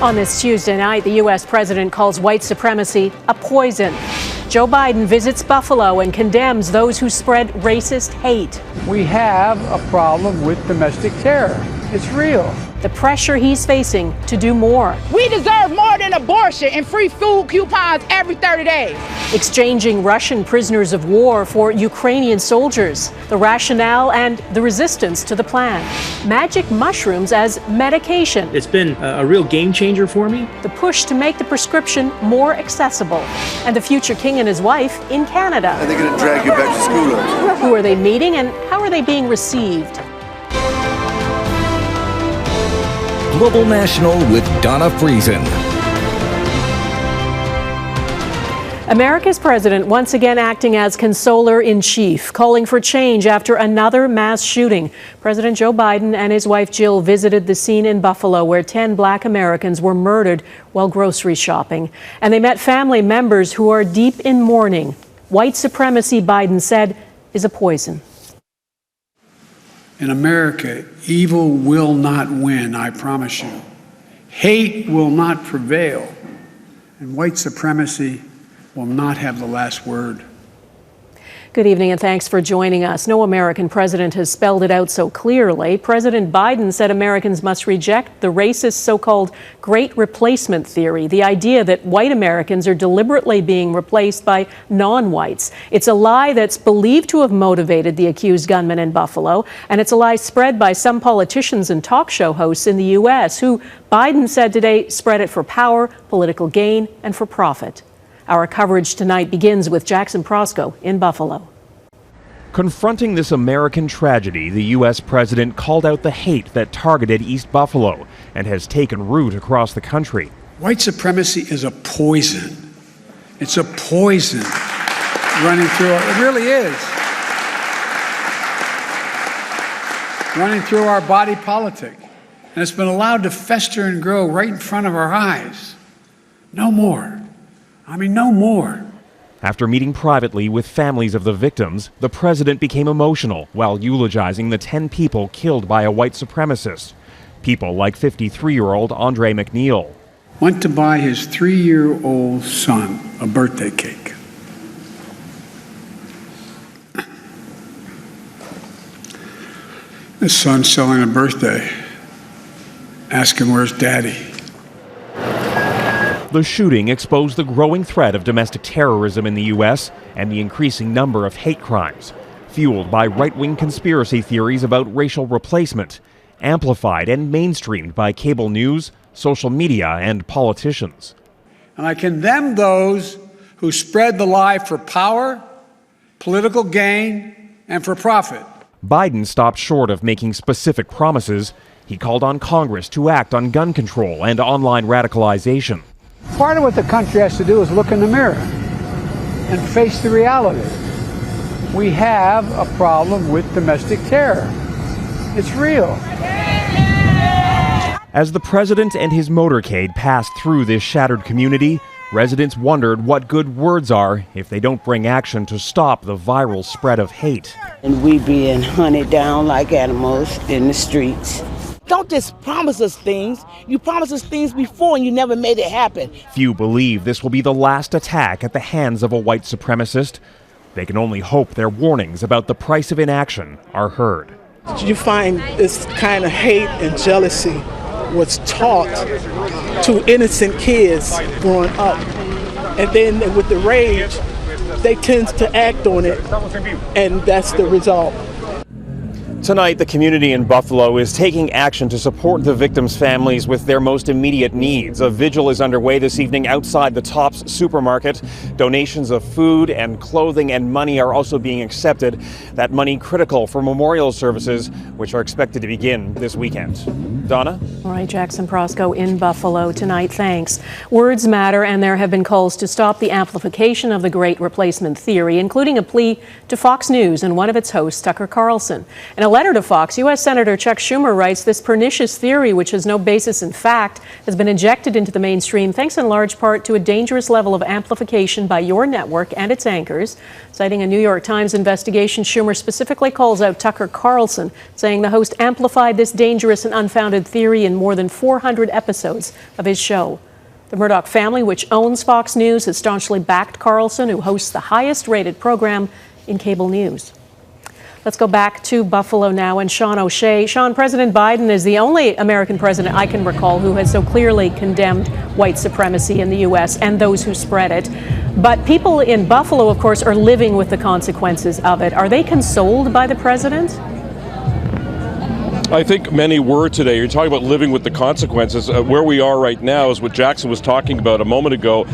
On this Tuesday night, the U.S. president calls white supremacy a poison. Joe Biden visits Buffalo and condemns those who spread racist hate. We have a problem with domestic terror. It's real. The pressure he's facing to do more. We deserve more than abortion and free food coupons every 30 days. Exchanging Russian prisoners of war for Ukrainian soldiers. The rationale and the resistance to the plan. Magic mushrooms as medication. It's been a real game changer for me. The push to make the prescription more accessible. And the future king and his wife in Canada. And they're going to drag you back to school. Who are they meeting and how are they being received? Global National with Donna Friesen. America's president once again acting as consoler-in-chief, calling for change after another mass shooting. President Joe Biden and his wife Jill visited the scene in Buffalo where 10 black Americans were murdered while grocery shopping. And they met family members who are deep in mourning. White supremacy, Biden said, is a poison. In America, evil will not win, I promise you. Hate will not prevail, and white supremacy will not have the last word. Good evening and thanks for joining us. No American president has spelled it out so clearly. President Biden said Americans must reject the racist so-called Great Replacement theory, the idea that white Americans are deliberately being replaced by non-whites. It's a lie that's believed to have motivated the accused gunman in Buffalo, and it's a lie spread by some politicians and talk show hosts in the U.S. who, Biden said today, spread it for power, political gain, and for profit. Our coverage tonight begins with Jackson Proskow in Buffalo. Confronting this American tragedy, the U.S. president called out the hate that targeted East Buffalo and has taken root across the country. White supremacy is a poison. It's a poison running through it really is. Running through our body politic. And it's been allowed to fester and grow right in front of our eyes. No more. No more. After meeting privately with families of the victims, the president became emotional while eulogizing the 10 people killed by a white supremacist. People like 53-year-old Andre McNeil. Went to buy his 3-year-old son a birthday cake. His son's selling a birthday. Ask him, where's daddy? The shooting exposed the growing threat of domestic terrorism in the U.S. and the increasing number of hate crimes, fueled by right-wing conspiracy theories about racial replacement, amplified and mainstreamed by cable news, social media, and politicians. And I condemn those who spread the lie for power, political gain, and for profit. Biden stopped short of making specific promises. He called on Congress to act on gun control and online radicalization. Part of what the country has to do is look in the mirror and face the reality. We have a problem with domestic terror. It's real. As the president and his motorcade passed through this shattered community, residents wondered what good words are if they don't bring action to stop the viral spread of hate. And we being hunted down like animals in the streets. Don't just promise us things. You promised us things before and you never made it happen. Few believe this will be the last attack at the hands of a white supremacist. They can only hope their warnings about the price of inaction are heard. You find this kind of hate and jealousy was taught to innocent kids growing up. And then with the rage, they tend to act on it, and that's the result. Tonight, the community in Buffalo is taking action to support the victims' families with their most immediate needs. A vigil is underway this evening outside the Tops supermarket. Donations of food and clothing and money are also being accepted. That money critical for memorial services, which are expected to begin this weekend. Donna? All right, Jackson Proskow in Buffalo tonight. Thanks. Words matter, and there have been calls to stop the amplification of the Great Replacement theory, including a plea to Fox News and one of its hosts, Tucker Carlson. In a letter to Fox, U.S. Senator Chuck Schumer writes this pernicious theory, which has no basis in fact, has been injected into the mainstream thanks in large part to a dangerous level of amplification by your network and its anchors. Citing a New York Times investigation, Schumer specifically calls out Tucker Carlson, saying the host amplified this dangerous and unfounded theory in in more than 400 episodes of his show. The Murdoch family, which owns Fox News, has staunchly backed Carlson, who hosts the highest-rated program in cable news. Let's go back to Buffalo now and Seán O'Shea. Seán, President Biden is the only American president I can recall who has so clearly condemned white supremacy in the U.S. and those who spread it. But people in Buffalo, of course, are living with the consequences of it. Are they consoled by the president? I think many were today. You're talking about living with the consequences. Where we are right now is what Jackson was talking about a moment ago,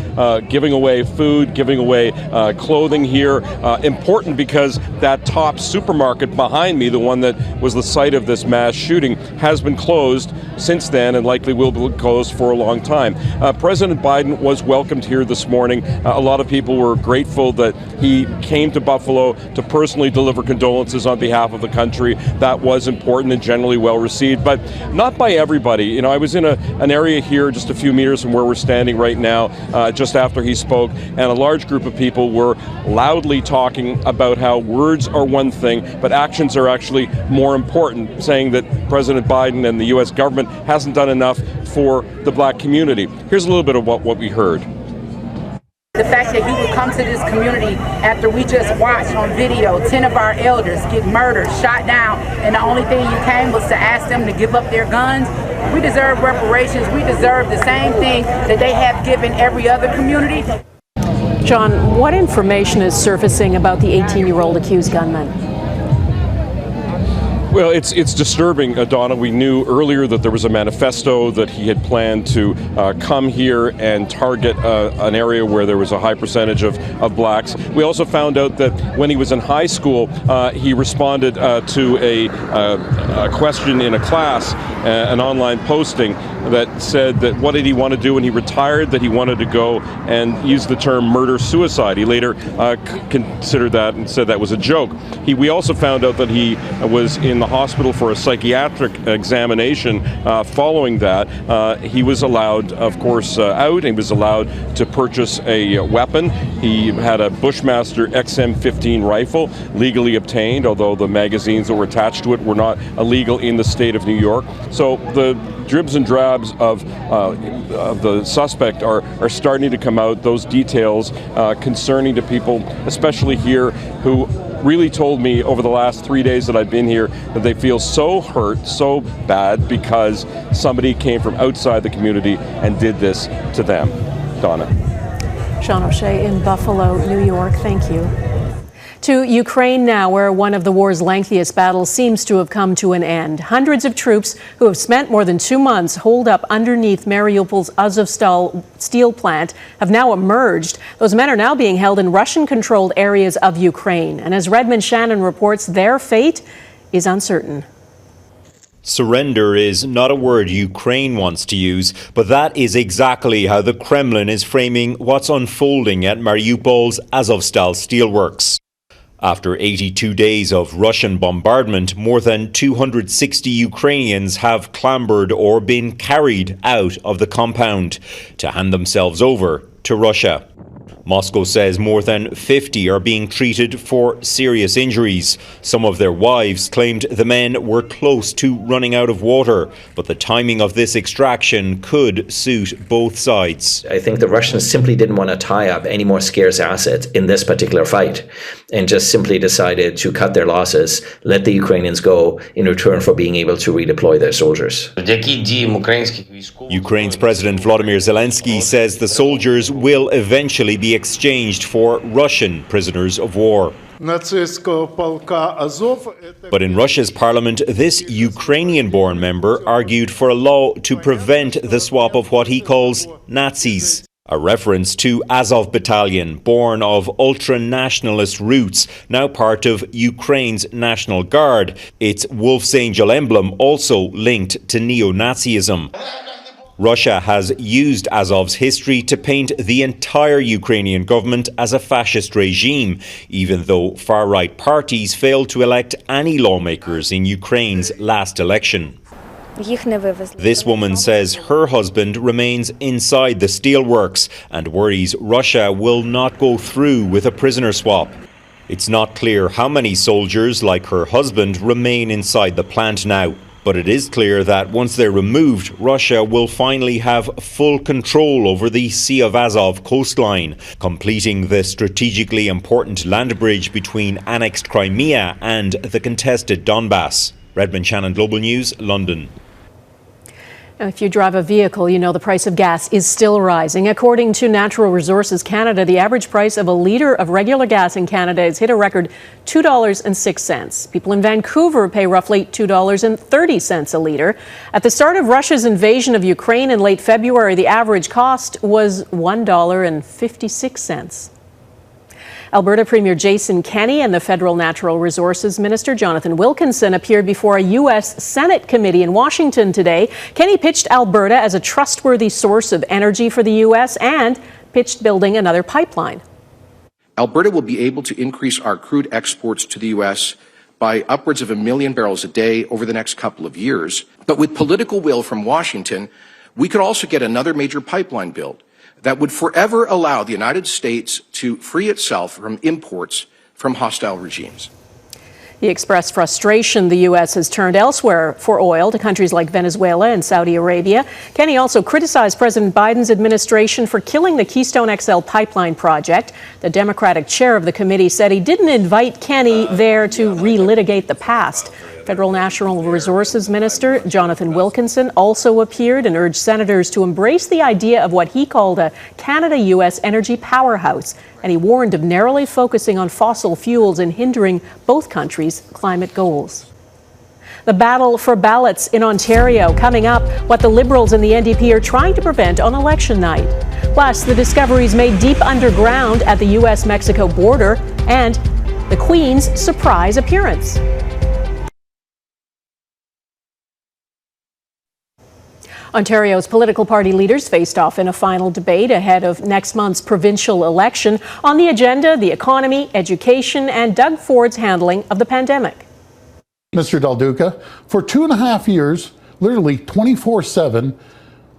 giving away food, giving away clothing here. Important because that top supermarket behind me, the one that was the site of this mass shooting, has been closed since then and likely will be closed for a long time. President Biden was welcomed here this morning. A lot of people were grateful that he came to Buffalo to personally deliver condolences on behalf of the country. That was important and generally well received, but not by everybody. You know, I was in an area here just a few meters from where we're standing right now, just after he spoke, and a large group of people were loudly talking about how words are one thing, but actions are actually more important, saying that President Biden and the U.S. government hasn't done enough for the black community. Here's a little bit of what we heard. The fact that you would come to this community after we just watched on video 10 of our elders get murdered, shot down, and the only thing you came was to ask them to give up their guns. We deserve reparations. We deserve the same thing that they have given every other community. John, what information is surfacing about the 18-year-old accused gunman? Well, it's disturbing, Donna. We knew earlier that there was a manifesto that he had planned to come here and target an area where there was a high percentage of blacks. We also found out that when he was in high school, he responded to a question in a class, an online posting that said that what did he want to do when he retired, that he wanted to go and use the term murder-suicide. He later considered that and said that was a joke. We also found out that he was in the hospital for a psychiatric examination following that. He was allowed, of course, out. He was allowed to purchase a weapon. He had a Bushmaster XM15 rifle, legally obtained, although the magazines that were attached to it were not illegal in the state of New York. So the dribs and drabs of the suspect are starting to come out, those details concerning to people, especially here, who really told me over the last 3 days that I've been here that they feel so hurt, so bad, because somebody came from outside the community and did this to them. Donna. Seán O'Shea in Buffalo, New York. Thank you. To Ukraine now, where one of the war's lengthiest battles seems to have come to an end. Hundreds of troops who have spent more than 2 months holed up underneath Mariupol's Azovstal steel plant have now emerged. Those men are now being held in Russian-controlled areas of Ukraine. And as Redmond Shannon reports, their fate is uncertain. Surrender is not a word Ukraine wants to use, but that is exactly how the Kremlin is framing what's unfolding at Mariupol's Azovstal steelworks. After 82 days of Russian bombardment, more than 260 Ukrainians have clambered or been carried out of the compound to hand themselves over to Russia. Moscow says more than 50 are being treated for serious injuries. Some of their wives claimed the men were close to running out of water, but the timing of this extraction could suit both sides. I think the Russians simply didn't want to tie up any more scarce assets in this particular fight and just simply decided to cut their losses, let the Ukrainians go in return for being able to redeploy their soldiers. Ukraine's President Volodymyr Zelensky says the soldiers will eventually be exchanged for Russian prisoners of war. But in Russia's parliament, this Ukrainian-born member argued for a law to prevent the swap of what he calls Nazis. A reference to Azov Battalion, born of ultra-nationalist roots, now part of Ukraine's National Guard. Its Wolf's Angel emblem also linked to neo-Nazism. Russia has used Azov's history to paint the entire Ukrainian government as a fascist regime, even though far-right parties failed to elect any lawmakers in Ukraine's last election. This woman says her husband remains inside the steelworks and worries Russia will not go through with a prisoner swap. It's not clear how many soldiers like her husband remain inside the plant now. But it is clear that once they're removed, Russia will finally have full control over the Sea of Azov coastline, completing the strategically important land bridge between annexed Crimea and the contested Donbass. Redmond Shannon, Global News, London. If you drive a vehicle, you know the price of gas is still rising. According to Natural Resources Canada, the average price of a litre of regular gas in Canada has hit a record $2.06. People in Vancouver pay roughly $2.30 a litre. At the start of Russia's invasion of Ukraine in late February, the average cost was $1.56. Alberta Premier Jason Kenney and the Federal Natural Resources Minister Jonathan Wilkinson appeared before a U.S. Senate committee in Washington today. Kenney pitched Alberta as a trustworthy source of energy for the U.S. and pitched building another pipeline. Alberta will be able to increase our crude exports to the U.S. by upwards of 1 million barrels a day over the next couple of years. But with political will from Washington, we could also get another major pipeline built that would forever allow the United States to free itself from imports from hostile regimes. He expressed frustration the U.S. has turned elsewhere for oil to countries like Venezuela and Saudi Arabia. Kenney also criticized President Biden's administration for killing the Keystone XL pipeline project. The Democratic chair of the committee said he didn't invite Kenney there to relitigate the past. Federal Natural Resources Minister Jonathan Wilkinson also appeared and urged senators to embrace the idea of what he called a Canada-U.S. energy powerhouse, and he warned of narrowly focusing on fossil fuels and hindering both countries' climate goals. The battle for ballots in Ontario coming up, what the Liberals and the NDP are trying to prevent on election night. Plus, the discoveries made deep underground at the U.S.-Mexico border and the Queen's surprise appearance. Ontario's political party leaders faced off in a final debate ahead of next month's provincial election. On the agenda, the economy, education, and Doug Ford's handling of the pandemic. Mr. Del Duca, for 2.5 years, literally 24/7,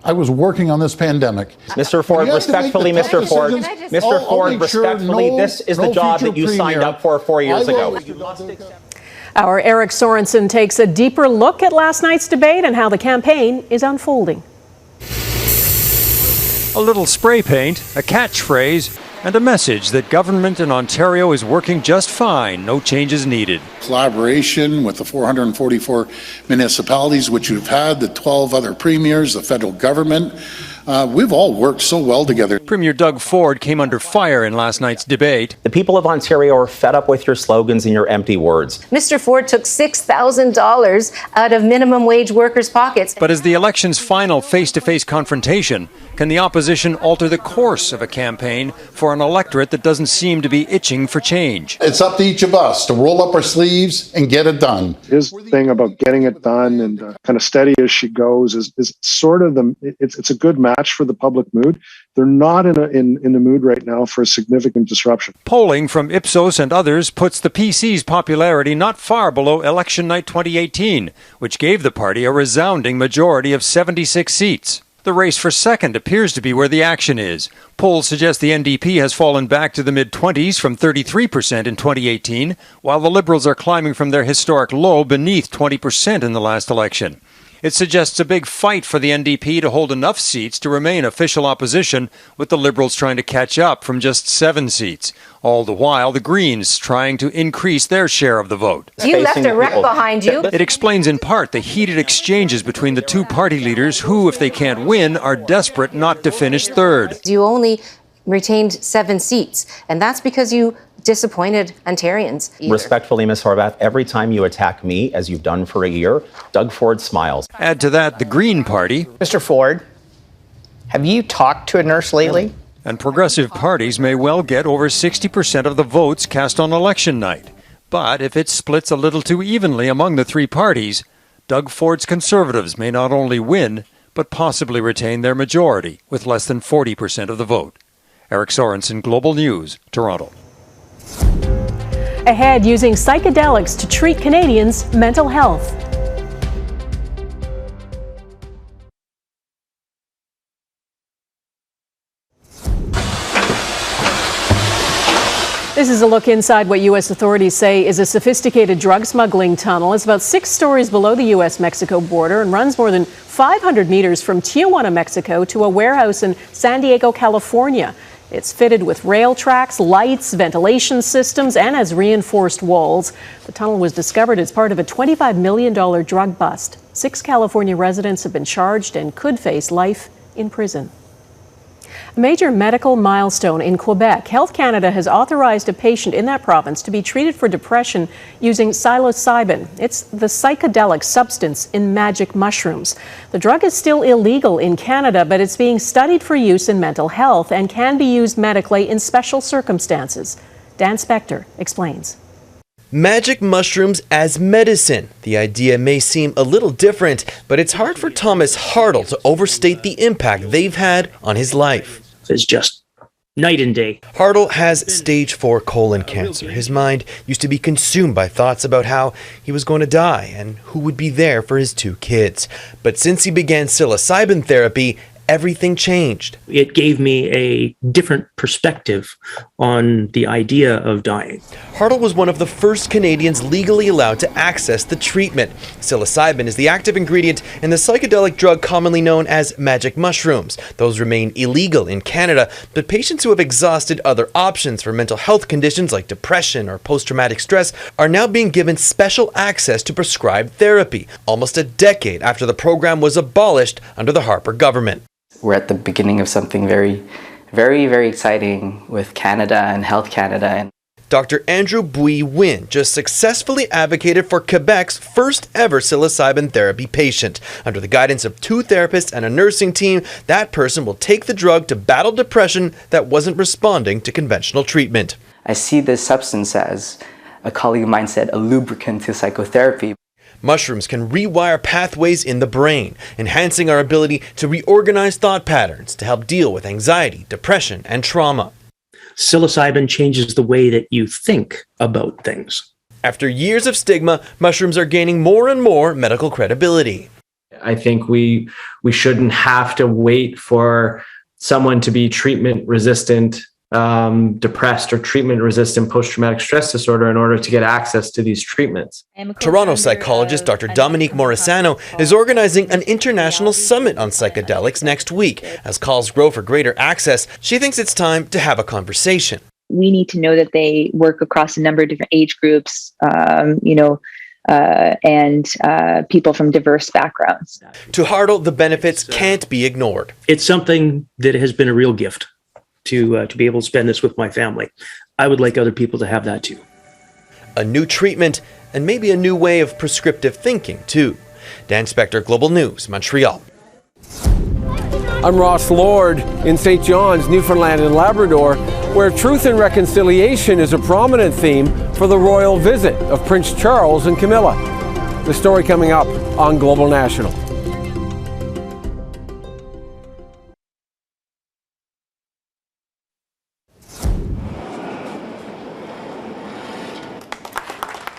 I was working on this pandemic. Mr. Ford, respectfully, Mr. Ford, Mr. Ford, respectfully, this is the job that you signed up for 4 years ago. Our Eric Sorensen takes a deeper look at last night's debate and how the campaign is unfolding. A little spray paint, a catchphrase, and a message that government in Ontario is working just fine. No changes needed. Collaboration with the 444 municipalities, which we've had, the 12 other premiers, the federal government. We've all worked so well together. Premier Doug Ford came under fire in last night's debate. The people of Ontario are fed up with your slogans and your empty words. Mr. Ford took $6,000 out of minimum wage workers' pockets. But as the election's final face-to-face confrontation, can the opposition alter the course of a campaign for an electorate that doesn't seem to be itching for change? It's up to each of us to roll up our sleeves and get it done. His thing about getting it done and kind of steady as she goes is sort of it's a good match for the public mood. They're not in the mood right now for a significant disruption. Polling from Ipsos and others puts the PC's popularity not far below election night 2018, which gave the party a resounding majority of 76 seats. The race for second appears to be where the action is. Polls suggest the NDP has fallen back to the mid-20s from 33% in 2018, while the Liberals are climbing from their historic low beneath 20% in the last election. It suggests a big fight for the NDP to hold enough seats to remain official opposition, with the Liberals trying to catch up from just 7 seats. All the while, the Greens trying to increase their share of the vote. You left a wreck behind you. It explains in part the heated exchanges between the two party leaders who, if they can't win, are desperate not to finish third. You only retained 7 seats, and that's because you disappointed Ontarians. Respectfully, Ms. Horvath, every time you attack me, as you've done for a year, Doug Ford smiles. Add to that the Green Party. Mr. Ford, have you talked to a nurse lately? And progressive parties may well get over 60% of the votes cast on election night. But if it splits a little too evenly among the three parties, Doug Ford's Conservatives may not only win, but possibly retain their majority with less than 40% of the vote. Eric Sorensen, Global News, Toronto. Ahead, using psychedelics to treat Canadians' mental health. This is a look inside what U.S. authorities say is a sophisticated drug smuggling tunnel. It's about 6 stories below the U.S.-Mexico border and runs more than 500 meters from Tijuana, Mexico to a warehouse in San Diego, California. It's fitted with rail tracks, lights, ventilation systems, and has reinforced walls. The tunnel was discovered as part of a $25 million drug bust. 6 California residents have been charged and could face life in prison. A major medical milestone in Quebec. Health Canada has authorized a patient in that province to be treated for depression using psilocybin. It's the psychedelic substance in magic mushrooms. The drug is still illegal in Canada, but it's being studied for use in mental health and can be used medically in special circumstances. Dan Spector explains. Magic mushrooms as medicine. The idea may seem a little different, but it's hard for Thomas Hartle to overstate the impact they've had on his life. It's just night and day. Hartle has stage 4 colon cancer. His mind used to be consumed by thoughts about how he was going to die and who would be there for his 2 kids. But since he began psilocybin therapy, everything changed. It gave me a different perspective on the idea of dying. Hartle was one of the first Canadians legally allowed to access the treatment. Psilocybin is the active ingredient in the psychedelic drug commonly known as magic mushrooms. Those remain illegal in Canada, but patients who have exhausted other options for mental health conditions like depression or post-traumatic stress are now being given special access to prescribed therapy, almost a decade after the program was abolished under the Harper government. We're at the beginning of something very, very, very exciting with Canada and Health Canada. Dr. Andrew Bouy-Wynn just successfully advocated for Quebec's first ever psilocybin therapy patient. Under the guidance of 2 therapists and a nursing team, that person will take the drug to battle depression that wasn't responding to conventional treatment. I see this substance as, a colleague of mine said, a lubricant to psychotherapy. Mushrooms can rewire pathways in the brain, enhancing our ability to reorganize thought patterns to help deal with anxiety, depression, and trauma. Psilocybin changes the way that you think about things. After years of stigma, mushrooms are gaining more and more medical credibility. I think we shouldn't have to wait for someone to be treatment resistant, depressed or treatment-resistant post-traumatic stress disorder in order to get access to these treatments. Toronto psychologist Dr. Dominique Morisano is organizing an international summit on psychedelics next week. As calls grow for greater access, she thinks it's time to have a conversation. We need to know that they work across a number of different age groups, and people from diverse backgrounds. To Hartle, the benefits can't be ignored. It's something that has been a real gift. To be able to spend this with my family. I would like other people to have that too. A new treatment and maybe a new way of prescriptive thinking too. Dan Spector, Global News, Montreal. I'm Ross Lord in St. John's, Newfoundland and Labrador, where truth and reconciliation is a prominent theme for the royal visit of Prince Charles and Camilla. The story coming up on Global National.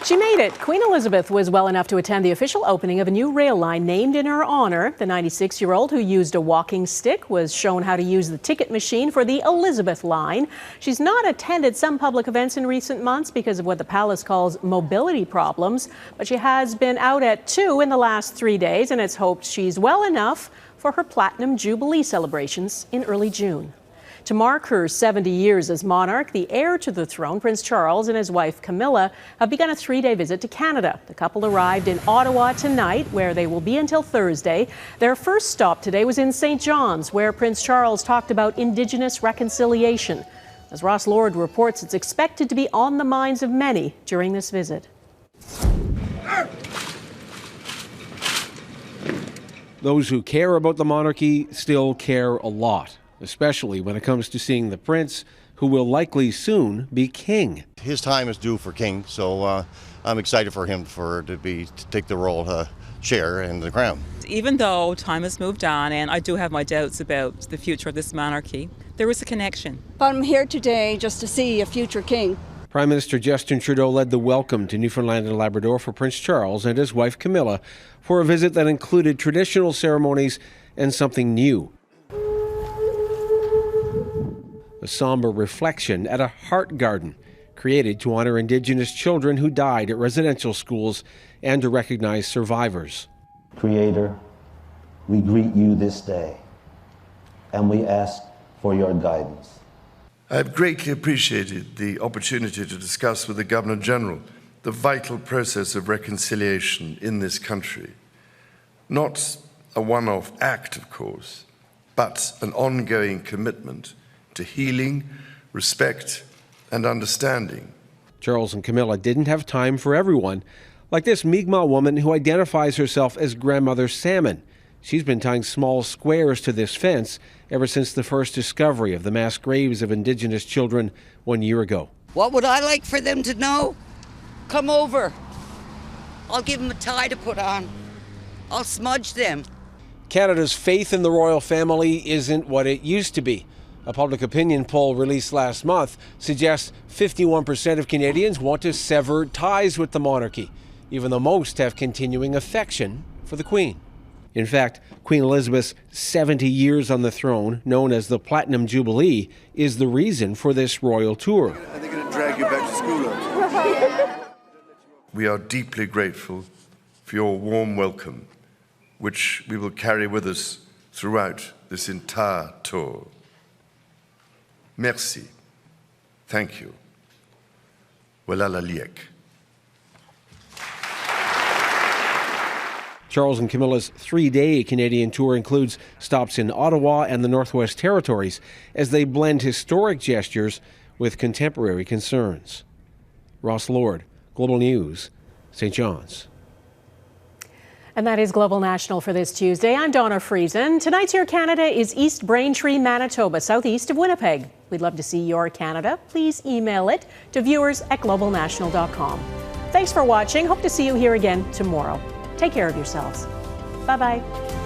She made it. Queen Elizabeth was well enough to attend the official opening of a new rail line named in her honor. The 96-year-old who used a walking stick was shown how to use the ticket machine for the Elizabeth line. She's not attended some public events in recent months because of what the palace calls mobility problems, but she has been out at 2 in the last 3 days, and it's hoped she's well enough for her Platinum Jubilee celebrations in early June. To mark her 70 years as monarch, the heir to the throne, Prince Charles, and his wife Camilla have begun a 3-day visit to Canada. The couple arrived in Ottawa tonight, where they will be until Thursday. Their first stop today was in St. John's, where Prince Charles talked about Indigenous reconciliation. As Ross Lord reports, it's expected to be on the minds of many during this visit. Those who care about the monarchy still care a lot, especially when it comes to seeing the prince, who will likely soon be king. His time is due for king, so I'm excited for him to take the royal chair and the crown. Even though time has moved on and I do have my doubts about the future of this monarchy, there is a connection. But I'm here today just to see a future king. Prime Minister Justin Trudeau led the welcome to Newfoundland and Labrador for Prince Charles and his wife Camilla for a visit that included traditional ceremonies and something new. A somber reflection at a heart garden created to honor Indigenous children who died at residential schools and to recognize survivors. Creator, we greet you this day, and we ask for your guidance. I've greatly appreciated the opportunity to discuss with the Governor-General the vital process of reconciliation in this country. Not a one-off act, of course, but an ongoing commitment to healing, respect, and understanding. Charles and Camilla didn't have time for everyone, like this Mi'kmaq woman who identifies herself as Grandmother Salmon. She's been tying small squares to this fence ever since the first discovery of the mass graves of Indigenous children 1 year ago. What would I like for them to know? Come over. I'll give them a tie to put on. I'll smudge them. Canada's faith in the royal family isn't what it used to be. A public opinion poll released last month suggests 51% of Canadians want to sever ties with the monarchy, even though most have continuing affection for the Queen. In fact, Queen Elizabeth's 70 years on the throne, known as the Platinum Jubilee, is the reason for this royal tour. Are they going to drag you back to school? We are deeply grateful for your warm welcome, which we will carry with us throughout this entire tour. Merci. Thank you. Voilà la liek. Charles and Camilla's 3-day Canadian tour includes stops in Ottawa and the Northwest Territories as they blend historic gestures with contemporary concerns. Ross Lord, Global News, St. John's. And that is Global National for this Tuesday. I'm Donna Friesen. Tonight's Your Canada is East Braintree, Manitoba, southeast of Winnipeg. We'd love to see your Canada. Please email it to viewers@globalnational.com. Thanks for watching. Hope to see you here again tomorrow. Take care of yourselves. Bye-bye.